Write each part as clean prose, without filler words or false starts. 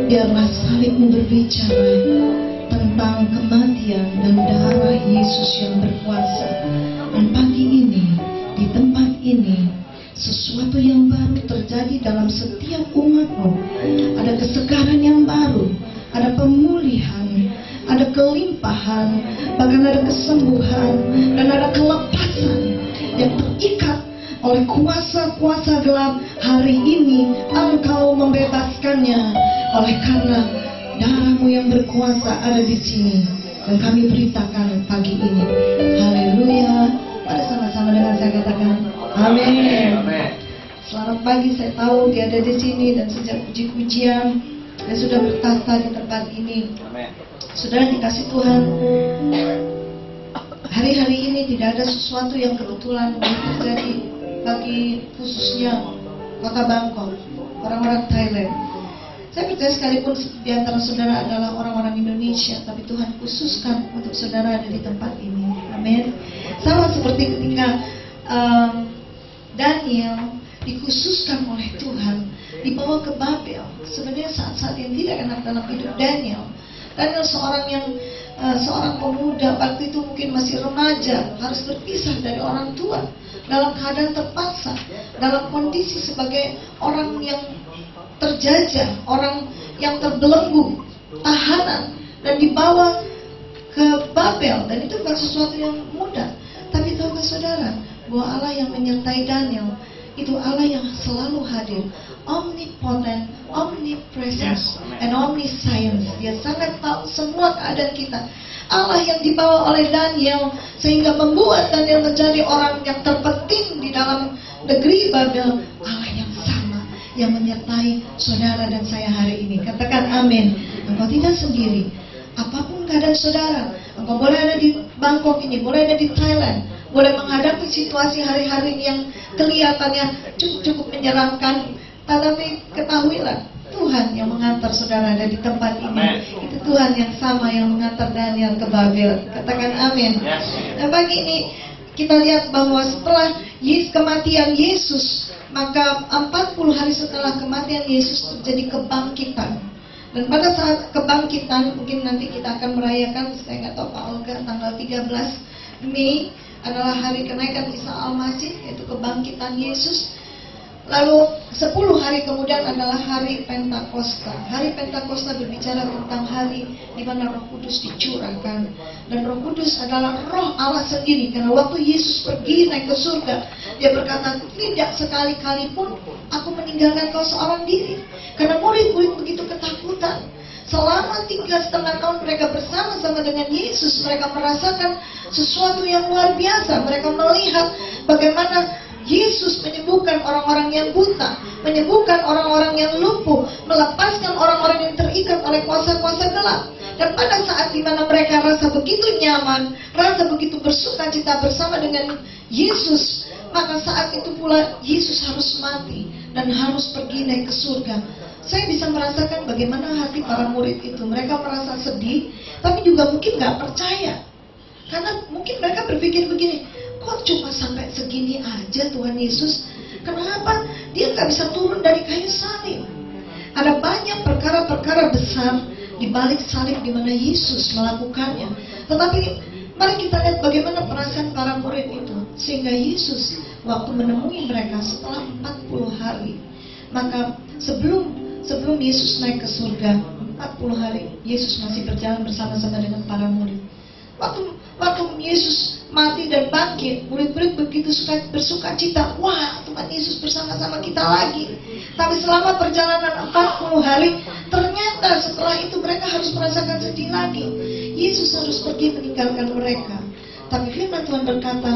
Biarlah salibmu berbicara tentang kematian dan darah Yesus yang berkuasa. Dan pagi ini, di tempat ini, sesuatu yang baru terjadi dalam setiap umatmu. Ada kesegaran yang baru, ada pemulihan, ada kelimpahan, bahkan ada kesembuhan, dan ada kelepasan yang terikat oleh kuasa-kuasa gelap. Hari ini engkau membebaskannya, oleh karena darahmu yang berkuasa ada di sini. Dan kami beritakan pagi ini, haleluya. Pada sama-sama dengan saya katakan amin. Selamat pagi, saya tahu dia ada di sini, dan sejak puji-pujian dia sudah bertahta di tempat ini. Saudara dikasih Tuhan, hari-hari ini tidak ada sesuatu yang kebetulan terjadi bagi khususnya kota Bangkok, orang-orang Thailand. Saya percaya sekalipun di antara saudara adalah orang-orang Indonesia, tapi Tuhan khususkan untuk saudara ada di tempat ini. Amin. Sama seperti ketika Daniel dikhususkan oleh Tuhan, dibawa ke Babel. Sebenarnya saat-saat yang tidak enak dalam hidup Daniel. Daniel seorang pemuda, waktu itu mungkin masih remaja, harus berpisah dari orang tua, dalam keadaan terpaksa, dalam kondisi sebagai orang yang terjajah, orang yang terbelenggu, tahanan, dan dibawa ke Babel. Dan itu bukan sesuatu yang mudah. Tapi tahukah saudara bahwa Allah yang menyertai Daniel itu Allah yang selalu hadir, omnipotent, omnipresent, and omniscience. Dia sangat tahu semua keadaan kita. Allah yang dibawa oleh Daniel sehingga membuat Daniel menjadi orang yang terpenting di dalam negeri Babel. Allah yang sama yang menyertai saudara dan saya hari ini. Katakan amin. Engkau tidak sendiri. Apapun keadaan saudara, engkau boleh ada di Bangkok ini, boleh ada di Thailand, boleh menghadapi situasi hari-hari yang kelihatannya cukup menyeramkan, tetapi ketahuilah Tuhan yang mengantar saudara ada di tempat ini. Amen. Itu Tuhan yang sama yang mengantar Daniel ke Babel. Katakan amin. Yes. Nah, pagi ini kita lihat bahwa setelah kematian Yesus, maka 40 hari setelah kematian Yesus terjadi kebangkitan. Dan pada saat kebangkitan, mungkin nanti kita akan merayakan, saya nggak tahu Pak Olga, tanggal 13 Mei adalah hari kenaikan Isa Al-Masih, yaitu kebangkitan Yesus. Lalu 10 hari kemudian adalah hari Pentakosta. Hari Pentakosta berbicara tentang hari di mana Roh Kudus dicurahkan. Dan Roh Kudus adalah Roh Allah sendiri. Karena waktu Yesus pergi naik ke surga, Dia berkata, tidak sekali-kali pun aku meninggalkan kau seorang diri. Karena murid-murid begitu ketakutan. Selama 3,5 tahun mereka bersama-sama dengan Yesus, mereka merasakan sesuatu yang luar biasa. Mereka melihat bagaimana Yesus menyembuhkan orang-orang yang buta, menyembuhkan orang-orang yang lumpuh, melepaskan orang-orang yang terikat oleh kuasa-kuasa gelap. Dan pada saat di mana mereka rasa begitu nyaman, rasa begitu bersukacita bersama dengan Yesus, maka saat itu pula Yesus harus mati dan harus pergi naik ke surga. Saya bisa merasakan bagaimana hati para murid itu. Mereka merasa sedih, tapi juga mungkin gak percaya. Karena mungkin mereka berpikir begini, kok cuma sampai segini aja Tuhan Yesus? Kenapa Dia gak bisa turun dari kayu salib? Ada banyak perkara-perkara besar di balik salib di mana Yesus melakukannya. Tetapi mari kita lihat bagaimana perasaan para murid itu. Sehingga Yesus waktu menemui mereka setelah 40 hari, maka sebelum Yesus naik ke surga, 40 hari Yesus masih berjalan bersama-sama dengan para murid. Waktu Yesus mati dan bangkit, murid-murid begitu bersuka cita. Wah, Tuhan Yesus bersama-sama kita lagi. Tapi selama perjalanan 40 hari, ternyata setelah itu mereka harus merasakan sedih lagi. Yesus harus pergi meninggalkan mereka. Tapi firman Tuhan berkata,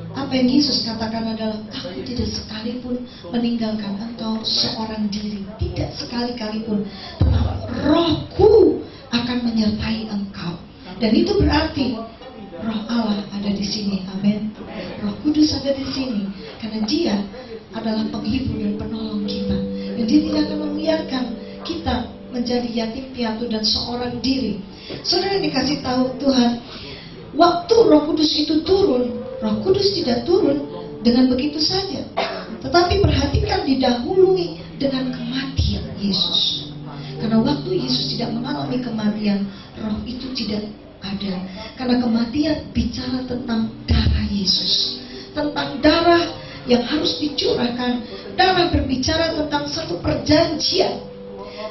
apa yang Yesus katakan adalah, aku tidak sekalipun meninggalkan engkau seorang diri. Tidak sekali-kali pun. Tetapi Rohku akan menyertai engkau. Dan itu berarti Roh Allah ada di sini, amin. Roh Kudus ada di sini, karena Dia adalah penghibur dan penolong kita. Dan Dia tidak akan membiarkan kita menjadi yatim piatu dan seorang diri. Saudara dikasih tahu Tuhan, waktu Roh Kudus itu turun, Roh Kudus tidak turun dengan begitu saja, tetapi perhatikan didahului dengan kematian Yesus. Karena waktu Yesus tidak mengalami kematian, roh itu tidak ada. Karena kematian bicara tentang darah Yesus, tentang darah yang harus dicurahkan. Darah berbicara tentang satu perjanjian.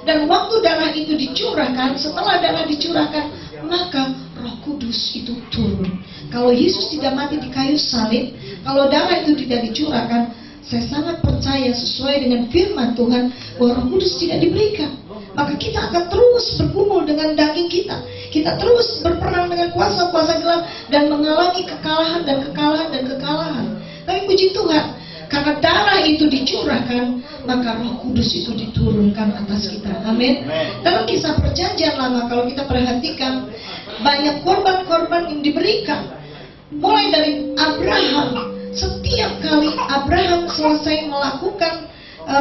Dan waktu darah itu dicurahkan, setelah darah dicurahkan, maka Roh Kudus itu turun. Kalau Yesus tidak mati di kayu salib, kalau darah itu tidak dicurahkan, saya sangat percaya sesuai dengan firman Tuhan bahwa Roh Kudus tidak diberikan. Maka kita akan terus bergumul dengan daging kita. Kita terus berperang dengan kuasa-kuasa gelap dan mengalami kekalahan dan kekalahan dan kekalahan. Tapi puji Tuhan, karena darah itu dicurahkan, maka Roh Kudus itu diturunkan atas kita. Amin. Dalam kisah perjanjian lama, kalau kita perhatikan, banyak korban-korban yang diberikan. Mulai dari Abraham, setiap kali Abraham selesai melakukan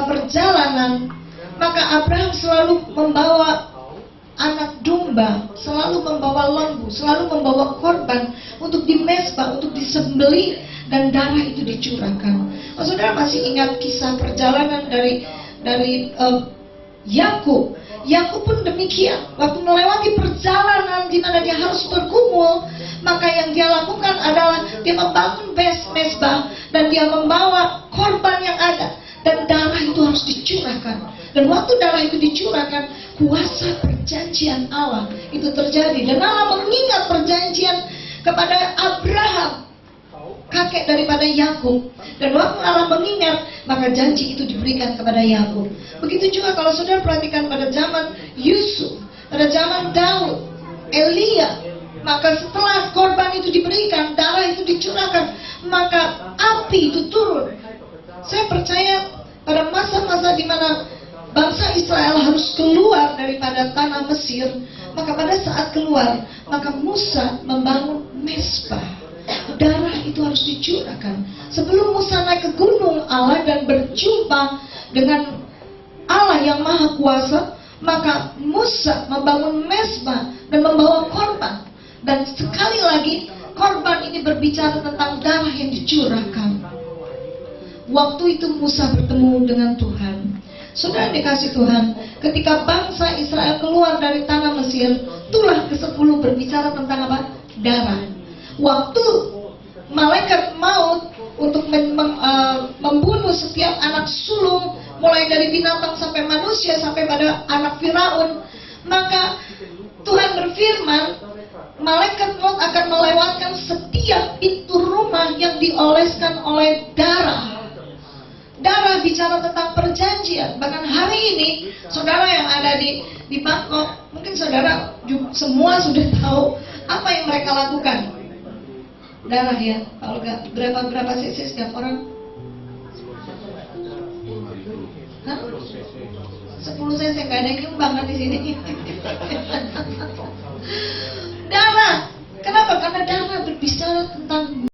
perjalanan, maka Abraham selalu membawa anak domba, selalu membawa lembu, selalu membawa korban untuk dimezbah, untuk disembelih, dan darah itu dicurahkan. Saudara masih ingat kisah perjalanan dari Yakub? Yakub pun demikian. Waktu melewati perjalanan di mana dia harus bergumul, maka yang dia lakukan adalah dia membangun mezbah dan dia membawa korban yang ada, dan darah itu harus dicurahkan. Dan waktu darah itu dicurahkan, kuasa perjanjian Allah itu terjadi. Dan Allah mengingat perjanjian kepada Abraham, kakek daripada Yakub. Dan waktu Allah mengingat, maka janji itu diberikan kepada Yakub. Begitu juga kalau saudara perhatikan pada zaman Yusuf, pada zaman Daud, Elia, maka setelah korban itu diberikan, darah itu dicurahkan, maka api itu turun. Saya percaya pada masa-masa di mana bangsa Israel harus keluar daripada tanah Mesir, maka pada saat keluar, maka Musa membangun mezbah. Darah itu harus dicurahkan. Sebelum Musa naik ke gunung Allah dan berjumpa dengan Allah yang maha kuasa, maka Musa membangun mezbah dan membawa korban. Dan sekali lagi, korban ini berbicara tentang darah yang dicurahkan. Waktu itu Musa bertemu dengan Tuhan. Saudara dikasih Tuhan, ketika bangsa Israel keluar dari tanah Mesir, tulah ke-10 berbicara tentang apa? Darah. Waktu malaikat maut untuk membunuh setiap anak sulung, mulai dari binatang sampai manusia, sampai pada anak Firaun, maka Tuhan berfirman, malaikat maut akan melewatkan setiap pintu rumah yang dioleskan oleh darah. Darah bicara tentang perjanjian. Bahkan hari ini, saudara yang ada di Bangkok, mungkin saudara semua sudah tahu apa yang mereka lakukan. Darah ya, kalau berapa cc setiap orang? 10 cc, nggak ada yang nyumbang kan di sini. Darah, kenapa? Karena darah berbicara tentang